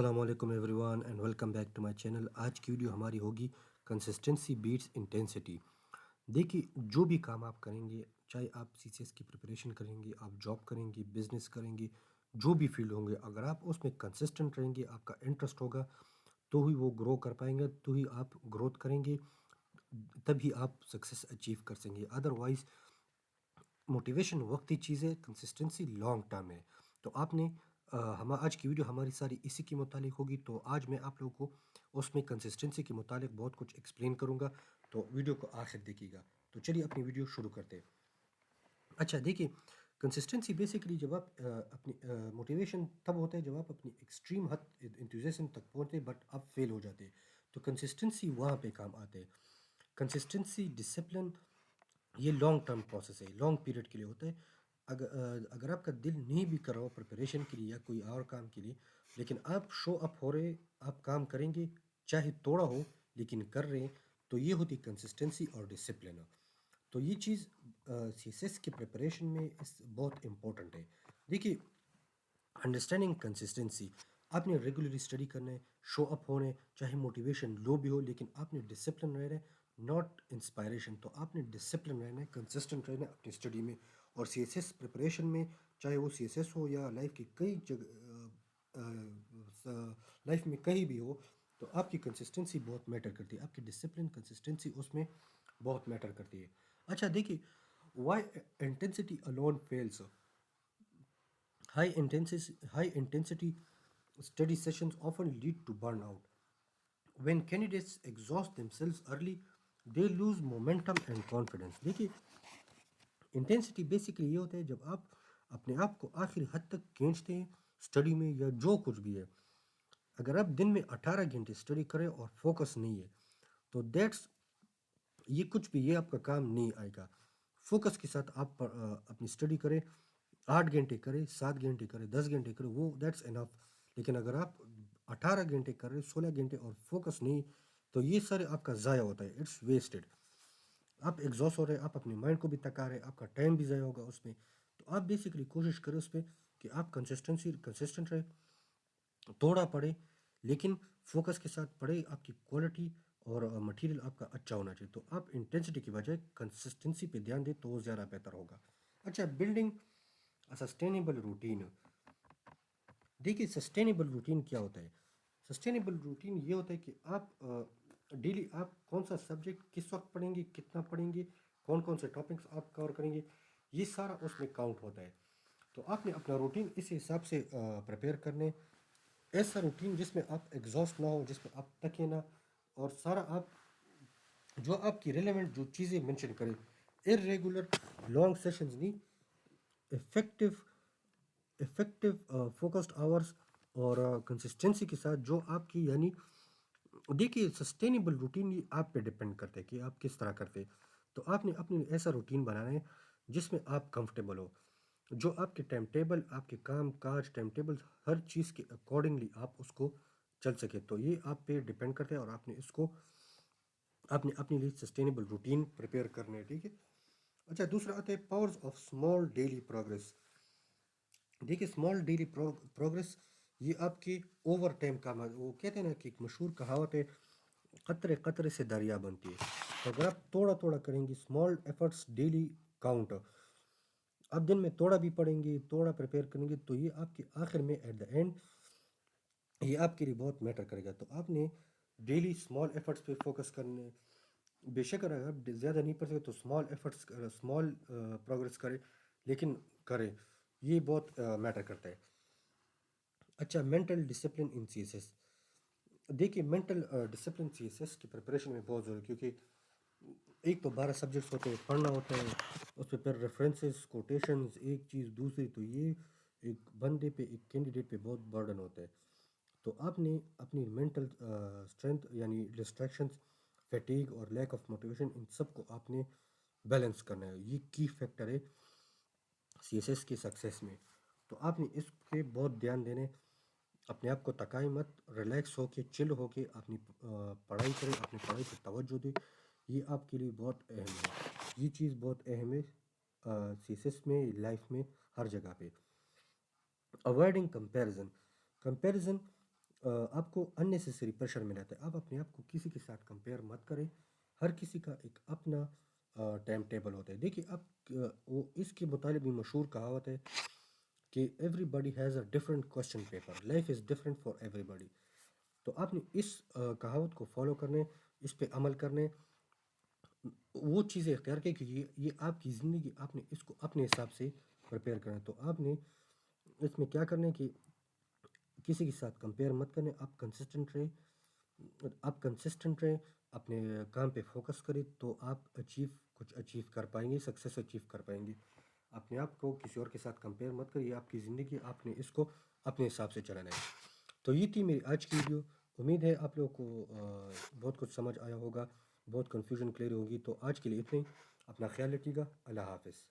السلام علیکم everyone and welcome back to my channel. آج کی ویڈیو ہماری ہوگی کنسسٹنسی بیٹس انٹینسٹی. دیکھیے جو بھی کام آپ کریں گے، چاہے آپ سی سی ایس کی پریپریشن کریں گے، آپ جاب کریں گے، بزنس کریں گے، جو بھی فیلڈ ہوں گے، اگر آپ اس میں کنسسٹنٹ رہیں گے، آپ کا انٹرسٹ ہوگا تو ہی وہ گرو کر پائیں گے، تو ہی آپ گروتھ کریں گے، تبھی آپ سکسیس اچیو کر سکیں گے. ادروائز موٹیویشن وقتی چیز ہے، کنسسٹنسی لانگ ٹرم ہے. تو آپ نے آج کی ویڈیو ہماری ساری اسی کے متعلق ہوگی. تو آج میں آپ لوگوں کو اس میں کنسسٹنسی کے متعلق بہت کچھ ایکسپلین کروں گا، تو ویڈیو کو آخر دیکھیے گا. تو چلیے اپنی ویڈیو شروع کرتے ہیں. اچھا دیکھیے، کنسسٹنسی بیسیکلی جب آپ اپنی موٹیویشن تب ہوتا ہے جب آپ اپنی ایکسٹریم حد انتھوزیزم تک پہنچتے بٹ آپ فیل ہو جاتے. تو کنسسٹنسی وہاں پہ کام آتے ہیں. کنسسٹنسی ڈسپلن یہ لانگ ٹرم پروسیس ہے، لانگ پیریڈ کے لیے ہوتا ہے. اگر آپ کا دل نہیں بھی کر رہا ہو پریپریشن کے لیے یا کوئی اور کام کے لیے، لیکن آپ شو اپ ہو رہے، آپ کام کریں گے، چاہے توڑا ہو لیکن کر رہے ہیں، تو یہ ہوتی کنسسٹنسی اور ڈسپلن. تو یہ چیز سی ایس ایس کی پریپریشن میں بہت امپورٹنٹ ہے. دیکھیے، انڈرسٹینڈنگ کنسسٹنسی، آپ نے ریگولرلی اسٹڈی کرنا ہے، شو اپ ہونے، چاہے موٹیویشن لو بھی ہو لیکن آپ نے ڈسپلن رہنا ہے، ناٹ انسپائریشن. تو آپ نے ڈسپلن رہنا ہے، کنسسٹنٹ رہنا ہے اپنی اسٹڈی میں اور سی ایس ایس پریپریشن میں، چاہے وہ سی ایس ایس ہو یا لائف کی کئی جگہ، لائف میں کہیں بھی ہو. تو آپ کی کنسسٹنسی بہت میٹر کرتی ہے، آپ کی ڈسپلن کنسسٹنسی اس میں بہت میٹر کرتی ہے. اچھا دیکھیے، why intensity alone fails. High intensity study sessions often lead to burnout. When candidates exhaust themselves early, they lose momentum and confidence. دیکھیے، انٹینسٹی بیسکلی یہ ہوتا ہے جب آپ اپنے آپ کو آخری حد تک کھینچتے ہیں اسٹڈی میں یا جو کچھ بھی ہے. اگر آپ دن میں 18 گھنٹے اسٹڈی کریں اور فوکس نہیں ہے تو یہ کچھ بھی، یہ آپ کا کام نہیں آئے گا. فوکس کے ساتھ آپ اپنی اسٹڈی کریں، 8 گھنٹے کریں، 7 گھنٹے کریں، 10 گھنٹے کریں، وہ دیٹس انف. لیکن اگر آپ 18 گھنٹے کر رہے، 16 گھنٹے اور فوکس نہیں، تو یہ سارے آپ کا ضائع ہوتا ہے، اٹس ویسٹڈ. آپ ایگزاسٹ ہو رہے، آپ اپنے مائنڈ کو بھی تکا رہے، آپ کا ٹائم بھی ضائع ہوگا اس میں. تو آپ بیسیکلی کوشش کریں اس پہ کہ آپ کنسسٹنٹ رہے، توڑا پڑے لیکن فوکس کے ساتھ پڑھے. آپ کی کوالٹی اور مٹیریل آپ کا اچھا ہونا چاہیے. تو آپ انٹینسٹی کی بجائے کنسسٹنسی پہ دھیان دیں تو وہ زیادہ بہتر ہوگا. اچھا، بلڈنگ سسٹینیبل روٹین. دیکھیے، سسٹینیبل روٹین کیا ہوتا ہے؟ سسٹینیبل روٹین یہ ہوتا ہے کہ آپ ڈیلی آپ کون سا سبجیکٹ کس وقت پڑھیں گے، کتنا پڑھیں گے، کون کون سے ٹاپکس آپ کور کریں گے، یہ سارا اس میں کاؤنٹ ہوتا ہے. تو آپ نے اپنا روٹین اس حساب سے پریپیئر کرنے، ایسا روٹین جس میں آپ ایگزاسٹ نہ ہو، جس میں آپ تھکے نہ، اور سارا آپ جو آپ کی ریلیونٹ جو چیزیں مینشن کریں. ارریگولر لانگ سیشنز نہیں، افیکٹو فوکسڈ آورس اور کنسسٹنسی کے ساتھ جو آپ کی، یعنی دیکھیے سسٹینیبل روٹین یہ آپ پہ ڈپینڈ کرتے ہیں کہ آپ کس طرح کرتے. تو آپ نے اپنی ایسا روٹین بنانا ہے جس میں آپ کمفرٹیبل ہو، جو آپ کے ٹائم ٹیبل، آپ کے کام کاج ٹائم ٹیبل، ہر چیز کے اکارڈنگلی آپ اس کو چل سکے. تو یہ آپ پہ ڈپینڈ کرتے ہیں اور آپ نے اس کو، آپ نے اپنے لیے سسٹینیبل روٹین پریپیئر کرنا ہے. ٹھیک ہے. اچھا، دوسرا آتا ہے powers of small daily progress. دیکھیے، اسمال ڈیلی پروگرس یہ آپ کے اوور ٹائم کا، وہ کہتے ہیں نا کہ ایک مشہور کہاوت ہے، قطرے قطرے سے دریا بنتی ہے. تو اگر آپ توڑا توڑا کریں گے، اسمال ایفرٹس ڈیلی کاؤنٹ، آپ دن میں توڑا بھی پڑیں گے، توڑا پریپیئر کریں گے، تو یہ آپ کے آخر میں ایٹ دا اینڈ یہ آپ کے لیے بہت میٹر کرے گا. تو آپ نے ڈیلی اسمال ایفرٹس پہ فوکس کرنے. بے شک اگر آپ زیادہ نہیں پڑھ سکتے تو اسمال ایفرٹس، اسمال پروگرس کرے لیکن کرے، یہ بہت میٹر کرتا ہے. اچھا، مینٹل ڈسپلن ان سی ایس ایس. دیکھیے، مینٹل ڈسپلن سی ایس ایس کی پریپریشن میں بہت ضروری ہے، کیونکہ ایک تو 12 سبجیکٹس ہوتے ہیں، پڑھنا ہوتا ہے، اس پہ پھر ریفرنسز، کوٹیشنز، ایک چیز دوسری، تو یہ ایک بندے پہ، ایک کینڈیڈیٹ پہ بہت برڈن ہوتا ہے. تو آپ نے اپنی مینٹل اسٹرینتھ، یعنی ڈسٹریکشنز، فیٹیگ اور لیک آف موٹیویشن، ان سب کو آپ نے بیلنس کرنا ہے. یہ کی فیکٹر ہے سی ایس ایس کی سکسیس میں. تو آپ نے اس پہ بہت دھیان دینے، اپنے آپ کو تکائے مت، ریلیکس ہو کے، چل ہو کے اپنی پڑھائی کرے، اپنی پڑھائی پہ توجہ دے. یہ آپ کے لیے بہت اہم ہے، یہ چیز بہت اہم ہے سی ایس ایس میں، لائف میں، ہر جگہ پہ. Avoiding comparison. آپ کو اننیسیسری پریشر میں رہتا ہے. آپ اپنے آپ کو کسی کے ساتھ کمپیئر مت کریں. ہر کسی کا ایک اپنا ٹائم ٹیبل ہوتا ہے. دیکھیے اب وہ اس کے متعلق بھی مشہور کہاوت ہے کہ every body has a different question paper, life is different for every body. تو آپ نے اس کہاوت کو فالو کرنے، اس پہ عمل کرنے، وہ چیزیں اختیار کی کہ یہ آپ کی زندگی، آپ نے اس کو اپنے حساب سے پریپیئر کرنا ہے. تو آپ نے اس میں کیا کرنا ہے کہ کسی کے ساتھ کمپیئر مت کریں. آپ کنسسٹنٹ رہیں، اپنے کام پہ فوکس کریں، تو آپ کچھ اچیو کر پائیں گے، سکسیس اچیو کر پائیں گے. اپنے آپ کو کسی اور کے ساتھ کمپیئر مت کریے. آپ کی زندگی، آپ نے اس کو اپنے حساب سے چلانا ہے. تو یہ تھی میری آج کی ویڈیو. امید ہے آپ لوگوں کو بہت کچھ سمجھ آیا ہوگا، بہت کنفیوژن کلیئر ہوگی. تو آج کے لیے اتنے ہی. اپنا خیال رکھیے گا. اللہ حافظ.